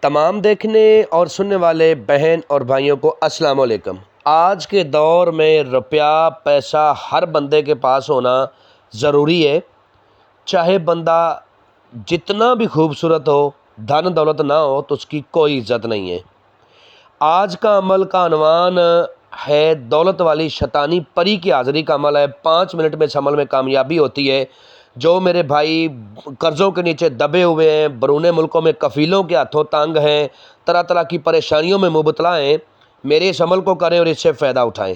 تمام دیکھنے اور سننے والے بہن اور بھائیوں کو السلام علیکم۔ آج کے دور میں روپیہ پیسہ ہر بندے کے پاس ہونا ضروری ہے، چاہے بندہ جتنا بھی خوبصورت ہو، دھن دولت نہ ہو تو اس کی کوئی عزت نہیں ہے۔ آج کا عمل کا عنوان ہے دولت والی شیطانی پری کی حاضری کا عمل ہے۔ 5 منٹ میں اس عمل میں کامیابی ہوتی ہے۔ جو میرے بھائی قرضوں کے نیچے دبے ہوئے ہیں، بیرون ملکوں میں کفیلوں کے ہاتھوں تنگ ہیں، طرح طرح کی پریشانیوں میں مبتلا ہیں، میرے اس عمل کو کریں اور اس سے فائدہ اٹھائیں۔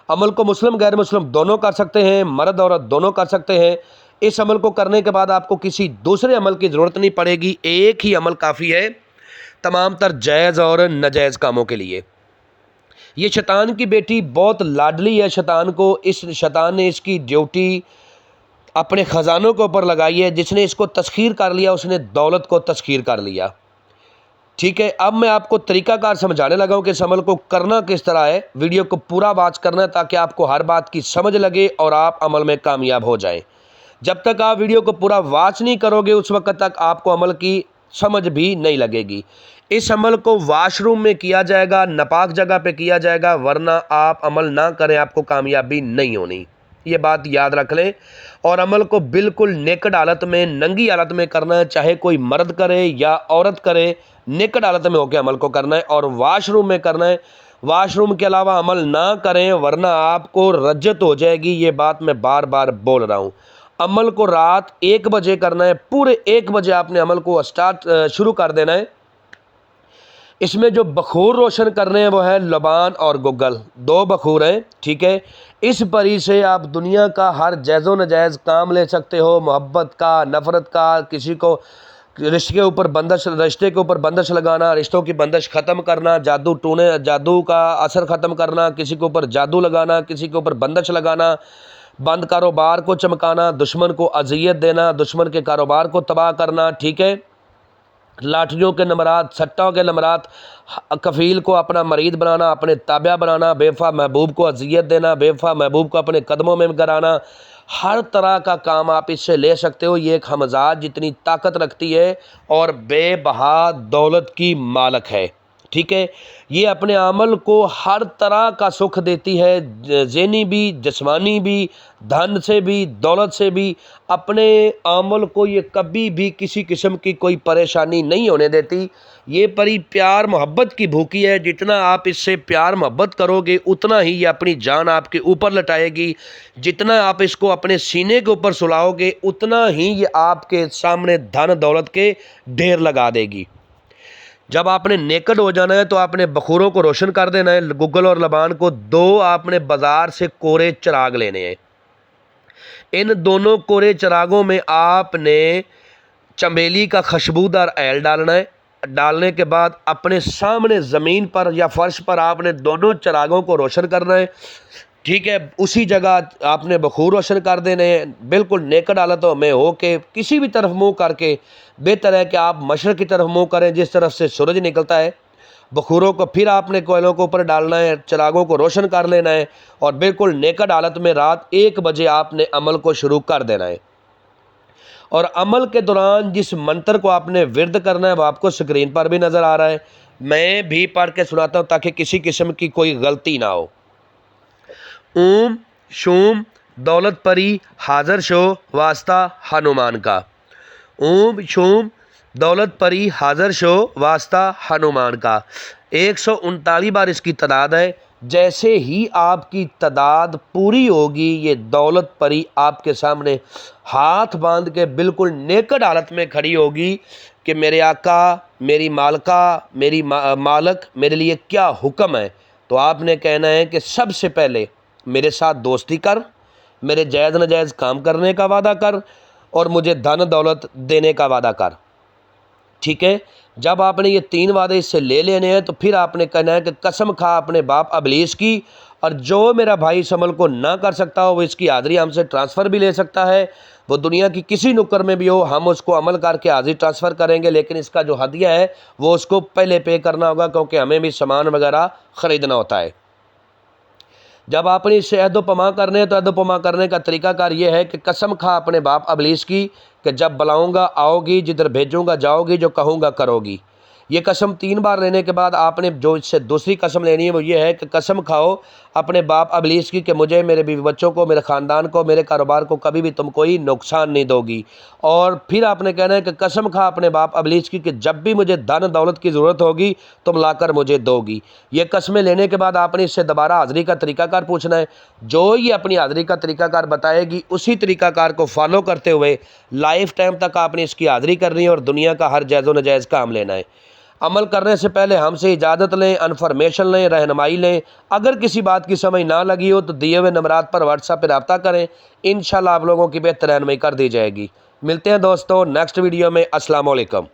عمل کو مسلم غیر مسلم دونوں کر سکتے ہیں، مرد عورت دونوں کر سکتے ہیں۔ اس عمل کو کرنے کے بعد آپ کو کسی دوسرے عمل کی ضرورت نہیں پڑے گی، ایک ہی عمل کافی ہے تمام تر جائز اور ناجائز کاموں کے لیے۔ یہ شیطان کی بیٹی بہت لاڈلی ہے۔ شیطان نے اس کی ڈیوٹی اپنے خزانوں کے اوپر لگائی ہے۔ جس نے اس کو تسخیر کر لیا اس نے دولت کو تسخیر کر لیا۔ ٹھیک ہے، اب میں آپ کو طریقہ کار سمجھانے لگا ہوں کہ اس عمل کو کرنا کس طرح ہے۔ ویڈیو کو پورا واچ کرنا ہے تاکہ آپ کو ہر بات کی سمجھ لگے اور آپ عمل میں کامیاب ہو جائیں۔ جب تک آپ ویڈیو کو پورا واچ نہیں کرو گے اس وقت تک آپ کو عمل کی سمجھ بھی نہیں لگے گی۔ اس عمل کو واش روم میں کیا جائے گا، ناپاک جگہ پہ کیا جائے گا، ورنہ آپ عمل نہ کریں آپ کو کامیابی نہیں ہونی، یہ بات یاد رکھ لیں۔ اور عمل کو بالکل نیکڈ حالت میں، ننگی حالت میں کرنا ہے، چاہے کوئی مرد کرے یا عورت کرے، نیکڈ حالت میں ہو کے عمل کو کرنا ہے اور واش روم میں کرنا ہے۔ واش روم کے علاوہ عمل نہ کریں ورنہ آپ کو رجت ہو جائے گی، یہ بات میں بار بار بول رہا ہوں۔ عمل کو رات 1 بجے کرنا ہے، پورے 1 بجے آپ نے عمل کو شروع کر دینا ہے۔ اس میں جو بخور روشن کرنے ہیں وہ ہے لبان اور گگل، 2 بخور ہیں، ٹھیک ہے۔ اس پری سے آپ دنیا کا ہر جائز و ناجائز کام لے سکتے ہو، محبت کا، نفرت کا، کسی کو رشتے کے اوپر بندش لگانا، رشتوں کی بندش ختم کرنا، جادو کا اثر ختم کرنا، کسی کے اوپر جادو لگانا، کسی کے اوپر بندش لگانا، بند کاروبار کو چمکانا، دشمن کو اذیت دینا، دشمن کے کاروبار کو تباہ کرنا، ٹھیک ہے۔ لاٹریوں کے نمبرات، سٹوں کے نمبرات، کفیل کو اپنا مرید بنانا، اپنے تابع بنانا، بے وفا محبوب کو اذیت دینا، بے وفا محبوب کو اپنے قدموں میں گرانا، ہر طرح کا کام آپ اس سے لے سکتے ہو۔ یہ ایک ہمزاد جتنی طاقت رکھتی ہے اور بے بہا دولت کی مالک ہے، ٹھیک ہے۔ یہ اپنے عمل کو ہر طرح کا سکھ دیتی ہے، ذہنی بھی، جسمانی بھی، دھن سے بھی، دولت سے بھی۔ اپنے عمل کو یہ کبھی بھی کسی قسم کی کوئی پریشانی نہیں ہونے دیتی۔ یہ پری پیار محبت کی بھوکی ہے، جتنا آپ اس سے پیار محبت کرو گے اتنا ہی یہ اپنی جان آپ کے اوپر لٹائے گی، جتنا آپ اس کو اپنے سینے کے اوپر سلاؤ گے اتنا ہی یہ آپ کے سامنے دھن دولت کے ڈھیر لگا دے گی۔ جب آپ نے نیکڈ ہو جانا ہے تو آپ نے بخوروں کو روشن کر دینا ہے، گگل اور لبان کو 2 آپ نے بازار سے کورے چراغ لینے ہیں۔ ان دونوں کورے چراغوں میں آپ نے چمیلی کا خوشبودار عیل ڈالنا ہے۔ ڈالنے کے بعد اپنے سامنے زمین پر یا فرش پر آپ نے دونوں چراغوں کو روشن کرنا ہے، ٹھیک ہے۔ اسی جگہ آپ نے بخور روشن کر دینے ہیں، بالکل نیکڈ حالتوں میں ہو کے کسی بھی طرف منہ کر کے۔ بہتر ہے کہ آپ مشرق کی طرف منہ کریں جس طرف سے سورج نکلتا ہے۔ بخوروں کو پھر آپ نے کوئلوں کے اوپر ڈالنا ہے، چراغوں کو روشن کر لینا ہے اور بالکل نیکڈ حالت میں رات 1 بجے آپ نے عمل کو شروع کر دینا ہے۔ اور عمل کے دوران جس منتر کو آپ نے ورد کرنا ہے وہ آپ کو سکرین پر بھی نظر آ رہا ہے، میں بھی پڑھ کے سناتا ہوں تاکہ کسی قسم کی کوئی غلطی نہ ہو۔ اوم شوم دولت پری حاضر شو واسطہ ہنومان کا۔ اوم شوم دولت پری حاضر شو واسطہ ہنومان کا۔ 139 بار اس کی تعداد ہے۔ جیسے ہی آپ کی تعداد پوری ہوگی یہ دولت پری آپ کے سامنے ہاتھ باندھ کے بالکل نیکڈ حالت میں کھڑی ہوگی کہ میرے آقا، میری مالکہ، میری مالک میرے لیے کیا حکم ہے۔ تو آپ نے کہنا ہے کہ سب سے پہلے میرے ساتھ دوستی کر، میرے جائز ناجائز کام کرنے کا وعدہ کر اور مجھے دھن دولت دینے کا وعدہ کر، ٹھیک ہے۔ جب آپ نے یہ 3 وعدے اس سے لے لینے ہیں تو پھر آپ نے کہنا ہے کہ قسم کھا اپنے باپ ابلیس کی، اور جو میرا بھائی اس عمل کو نہ کر سکتا ہو وہ اس کی حاضری ہم سے ٹرانسفر بھی لے سکتا ہے، وہ دنیا کی کسی نکر میں بھی ہو، ہم اس کو عمل کر کے حاضری ٹرانسفر کریں گے، لیکن اس کا جو ہدیہ ہے وہ اس کو پہلے پے کرنا ہوگا کیونکہ ہمیں بھی سامان وغیرہ خریدنا ہوتا ہے۔ جب آپ نے اس سے عہد و پیمان کرنے ہیں تو عہد و پیمان کرنے کا طریقہ کار یہ ہے کہ قسم کھا اپنے باپ ابلیس کی کہ جب بلاؤں گا آؤ گی، جدھر بھیجوں گا جاؤ گی، جو کہوں گا کرو گی۔ یہ قسم 3 بار لینے کے بعد آپ نے جو اس سے دوسری قسم لینی ہے وہ یہ ہے کہ قسم کھاؤ اپنے باپ ابلیس کی کہ مجھے، میرے بیوی بچوں کو، میرے خاندان کو، میرے کاروبار کو کبھی بھی تم کوئی نقصان نہیں دو گی۔ اور پھر آپ نے کہنا ہے کہ قسم کھا اپنے باپ ابلیس کی کہ جب بھی مجھے دھن دولت کی ضرورت ہوگی تم لا کر مجھے دو گی۔ یہ قسمیں لینے کے بعد آپ نے اس سے دوبارہ حاضری کا طریقہ کار پوچھنا ہے۔ جو یہ اپنی حاضری کا طریقہ کار بتائے گی اسی طریقہ کار کو فالو کرتے ہوئے لائف ٹائم تک آپ نے اس کی حاضری کرنی ہے اور دنیا کا ہر جائز و ناجائز کام لینا ہے۔ عمل کرنے سے پہلے ہم سے اجازت لیں، انفارمیشن لیں، رہنمائی لیں۔ اگر کسی بات کی سمجھ نہ لگی ہو تو دیے ہوئے نمبرات پر واٹس ایپ پہ رابطہ کریں، انشاءاللہ آپ لوگوں کی بہتر رہنمائی کر دی جائے گی۔ ملتے ہیں دوستوں نیکسٹ ویڈیو میں۔ السلام علیکم۔